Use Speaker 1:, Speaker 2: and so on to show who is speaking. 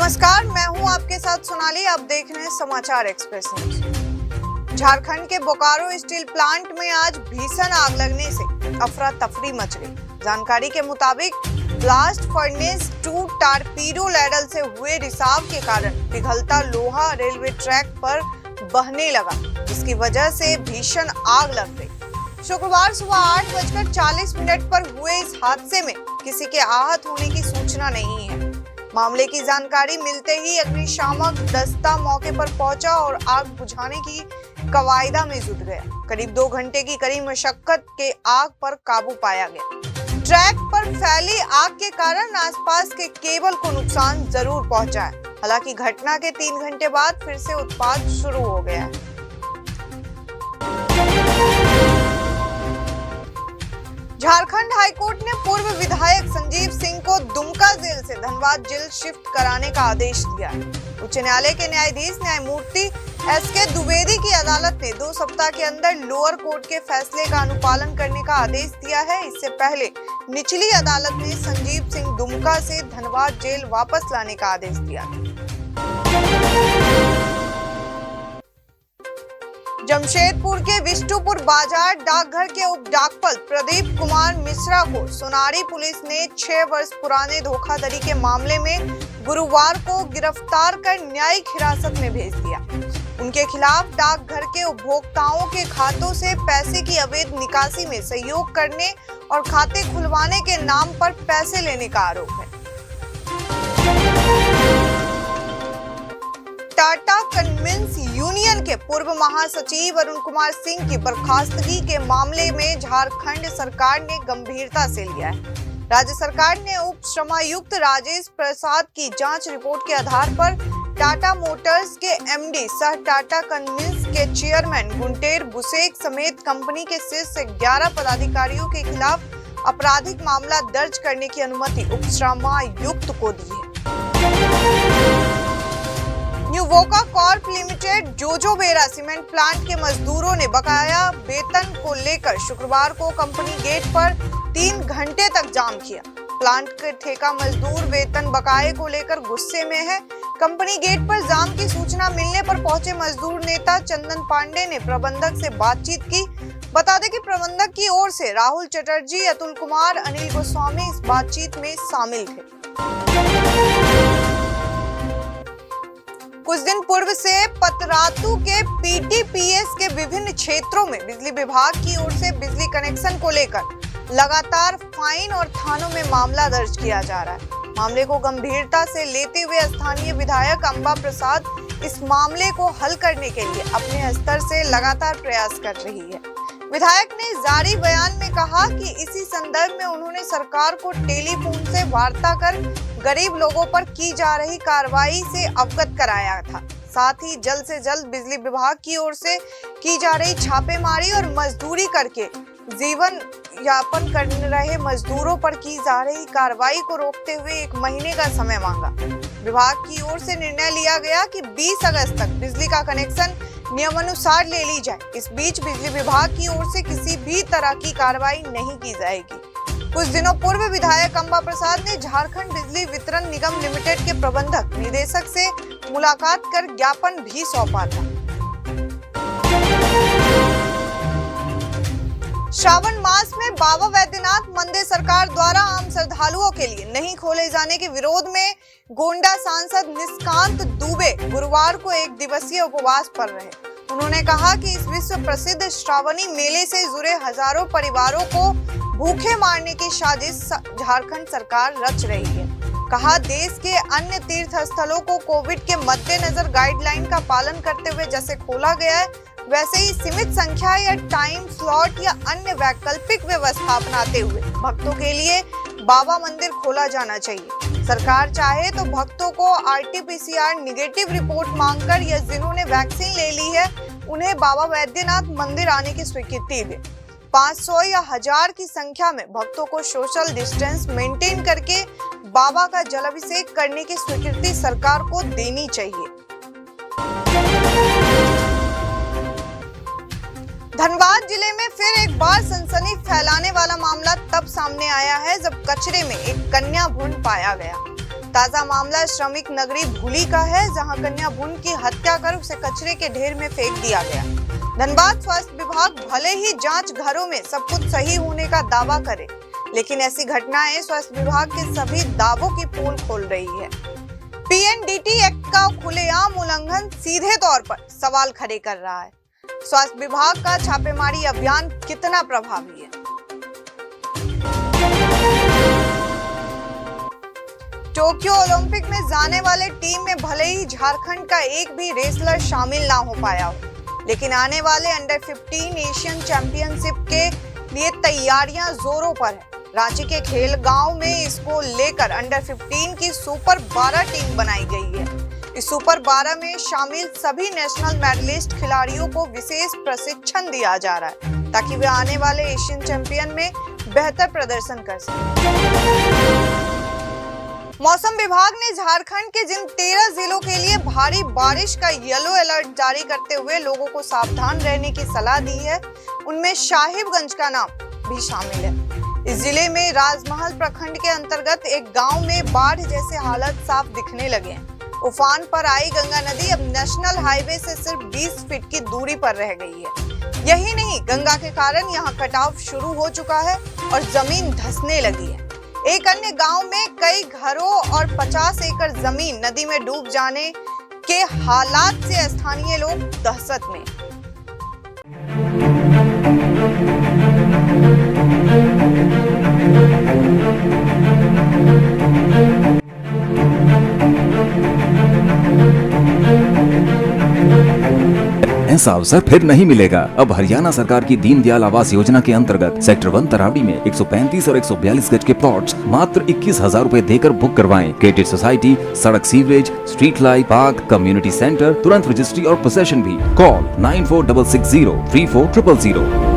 Speaker 1: नमस्कार, मैं हूं आपके साथ सोनाली। आप देख रहे हैं समाचार एक्सप्रेस न्यूज। झारखंड के बोकारो स्टील प्लांट में आज भीषण आग लगने से अफरा तफरी मच गई। जानकारी के मुताबिक ब्लास्ट फर्नेस 2 टारपीडो लैडल से हुए रिसाव के कारण पिघलता लोहा रेलवे ट्रैक पर बहने लगा, जिसकी वजह से भीषण आग लग गई। शुक्रवार सुबह 8:40 पर हुए इस हादसे में किसी के आहत होने की सूचना नहीं है। मामले की जानकारी मिलते ही अग्निशामक दस्ता मौके पर पहुंचा और आग बुझाने की कवायदा में जुट गया। करीब 2 घंटे की कड़ी मशक्कत के आग पर काबू पाया गया। ट्रैक पर फैली आग के कारण आसपास के केबल को नुकसान जरूर पहुंचा है। हालांकि घटना के 3 घंटे बाद फिर से उत्पाद शुरू हो गया है। झारखंड हाईकोर्ट ने पूर्व विधायक संजीव सिंह को दुमका जेल से धनबाद जेल शिफ्ट कराने का आदेश दिया। उच्च न्यायालय के न्यायाधीश न्यायमूर्ति एसके द्विवेदी की अदालत ने 2 सप्ताह के अंदर लोअर कोर्ट के फैसले का अनुपालन करने का आदेश दिया है। इससे पहले निचली अदालत ने संजीव सिंह दुमका से धनबाद जेल वापस लाने का आदेश दिया। जमशेदपुर के विष्णुपुर बाजार डाकघर के उप डाकपाल प्रदीप कुमार मिश्रा को सोनारी पुलिस ने 6 वर्ष पुराने धोखाधड़ी के मामले में गुरुवार को गिरफ्तार कर न्यायिक हिरासत में भेज दिया। उनके खिलाफ डाकघर के उपभोक्ताओं के खातों से पैसे की अवैध निकासी में सहयोग करने और खाते खुलवाने के नाम पर पैसे लेने का आरोप है। टाटा कन्वेंस यूनियन के पूर्व महासचिव अरुण कुमार सिंह की बर्खास्तगी के मामले में झारखंड सरकार ने गंभीरता से लिया है। राज्य सरकार ने उप श्रमायुक्त राजेश प्रसाद की जांच रिपोर्ट के आधार पर टाटा मोटर्स के एमडी सह टाटा कन्वेंस के चेयरमैन गुंटेर बुसेक समेत कंपनी के शीर्ष 11 पदाधिकारियों के खिलाफ आपराधिक मामला दर्ज करने की अनुमति उप श्रमायुक्त को दी है। Nuvoco corp limited Jojobera cement plant के मजदूरों ने बकाया वेतन को लेकर शुक्रवार को कंपनी गेट पर 3 घंटे तक जाम किया। प्लांट के ठेका मजदूर वेतन बकाये को लेकर गुस्से में है। कंपनी गेट पर जाम की सूचना मिलने पर पहुंचे मजदूर नेता चंदन पांडे ने प्रबंधक से बातचीत की। बता दें कि प्रबंधक की ओर से राहुल चटर्जी, अतुल कुमार, अनिल गोस्वामी इस बातचीत में शामिल थे। कुछ दिन पूर्व से पतरातू के पीटीपीएस के विभिन्न क्षेत्रों में बिजली विभाग की ओर से बिजली कनेक्शन को लेकर लगातार फाइन और थानों में मामला दर्ज किया जा रहा है। मामले को गंभीरता से लेते हुए स्थानीय विधायक अंबा प्रसाद इस मामले को हल करने के लिए अपने स्तर से लगातार प्रयास कर रही है। विधायक ने जारी बयान में कहा कि इसी संदर्भ में उन्होंने सरकार को टेलीफोन से वार्ता कर गरीब लोगों पर की जा रही कार्रवाई से अवगत कराया था। साथ ही जल्द से जल्द बिजली विभाग की ओर से की जा रही छापेमारी और मजदूरी करके जीवन यापन कर रहे मजदूरों पर की जा रही कार्रवाई को रोकते हुए 1 महीने का समय मांगा। विभाग की ओर से निर्णय लिया गया कि 20 अगस्त तक बिजली का कनेक्शन नियमानुसार ले ली जाए। इस बीच बिजली विभाग की ओर से किसी भी तरह की कार्रवाई नहीं की जाएगी। कुछ दिनों पूर्व विधायक अंबा प्रसाद ने झारखंड बिजली वितरण निगम लिमिटेड के प्रबंधक निदेशक से मुलाकात कर ज्ञापन भी सौंपा था। श्रावण मास में बाबा वैद्यनाथ मंदिर सरकार द्वारा आम श्रद्धालुओं के लिए नहीं खोले जाने के विरोध में गोंडा सांसद निष्कांत दुबे गुरुवार को 1 दिवसीय उपवास पर रहे। उन्होंने कहा कि इस विश्व प्रसिद्ध श्रावणी मेले से जुड़े हजारों परिवारों को भूखे मारने की साजिश झारखंड सरकार रच रही है। कहा, देश के अन्य तीर्थ स्थलों को कोविड के मद्देनजर गाइडलाइन का पालन करते हुए जैसे खोला गया है, वैसे ही सीमित संख्या या टाइम स्लॉट या अन्य वैकल्पिक व्यवस्था अपनाते हुए भक्तों के लिए बाबा मंदिर खोला जाना चाहिए। सरकार चाहे तो भक्तों को RT-PCR निगेटिव रिपोर्ट मांगकर या जिन्होंने वैक्सीन ले ली है उन्हें बाबा वैद्यनाथ मंदिर आने की स्वीकृति दे। 500 या 1000 की संख्या में भक्तों को सोशल डिस्टेंस मेंटेन करके बाबा का जलाभिषेक करने की स्वीकृति सरकार को देनी चाहिए। धनबाद जिले में फिर एक बार सनसनी फैलाने वाला मामला तब सामने आया है जब कचरे में एक कन्या भ्रूण पाया गया। ताजा मामला श्रमिक नगरी भूली का है, जहां कन्या भ्रूण की हत्या कर उसे कचरे के ढेर में फेंक दिया गया। धनबाद स्वास्थ्य विभाग भले ही जांच घरों में सब कुछ सही होने का दावा करे, लेकिन ऐसी घटनाएं स्वास्थ्य विभाग के सभी दावों की पोल खोल रही है। पीएनडीटी एक्ट का खुलेआम उल्लंघन सीधे तौर पर सवाल खड़े कर रहा है। स्वास्थ्य विभाग का छापेमारी अभियान कितना प्रभावी है? टोक्यो ओलंपिक में जाने वाले टीम में भले ही झारखंड का एक भी रेसलर शामिल ना हो पाया हो, लेकिन आने वाले अंडर 15 एशियन चैंपियनशिप के लिए तैयारियां जोरों पर है। रांची के खेल गांव में इसको लेकर अंडर 15 की सुपर 12 टीम बनाई गई है। इस सुपर 12 में शामिल सभी नेशनल मेडलिस्ट खिलाड़ियों को विशेष प्रशिक्षण दिया जा रहा है, ताकि वे आने वाले एशियन चैंपियन में बेहतर प्रदर्शन कर सकें। मौसम विभाग ने झारखंड के जिन 13 जिलों के लिए भारी बारिश का येलो अलर्ट जारी करते हुए लोगों को सावधान रहने की सलाह दी है, उनमें साहिबगंज का नाम भी शामिल है। इस जिले में राजमहल प्रखंड के अंतर्गत एक गांव में बाढ़ जैसे हालात साफ दिखने लगे हैं। उफान पर आई गंगा नदी अब नेशनल हाईवे से सिर्फ 20 फीट की दूरी पर रह गई है। यही नहीं, गंगा के कारण यहाँ कटाव शुरू हो चुका है और जमीन धंसने लगी है। एक अन्य गांव में कई घरों और 50 एकड़ जमीन नदी में डूब जाने के हालात से स्थानीय लोग दहशत में।
Speaker 2: ऐसा अवसर फिर नहीं मिलेगा। अब हरियाणा सरकार की दीनदयाल आवास योजना के अंतर्गत सेक्टर 1 तरावड़ी में 135 और 142 गज के प्लॉट्स मात्र 21,000 रुपए देकर बुक करवाएं। क्रिएटिव सोसाइटी, सड़क, sewerage, street light, park, community centre, तुरंत रजिस्ट्री और पोसेशन भी। कॉल 9466034000।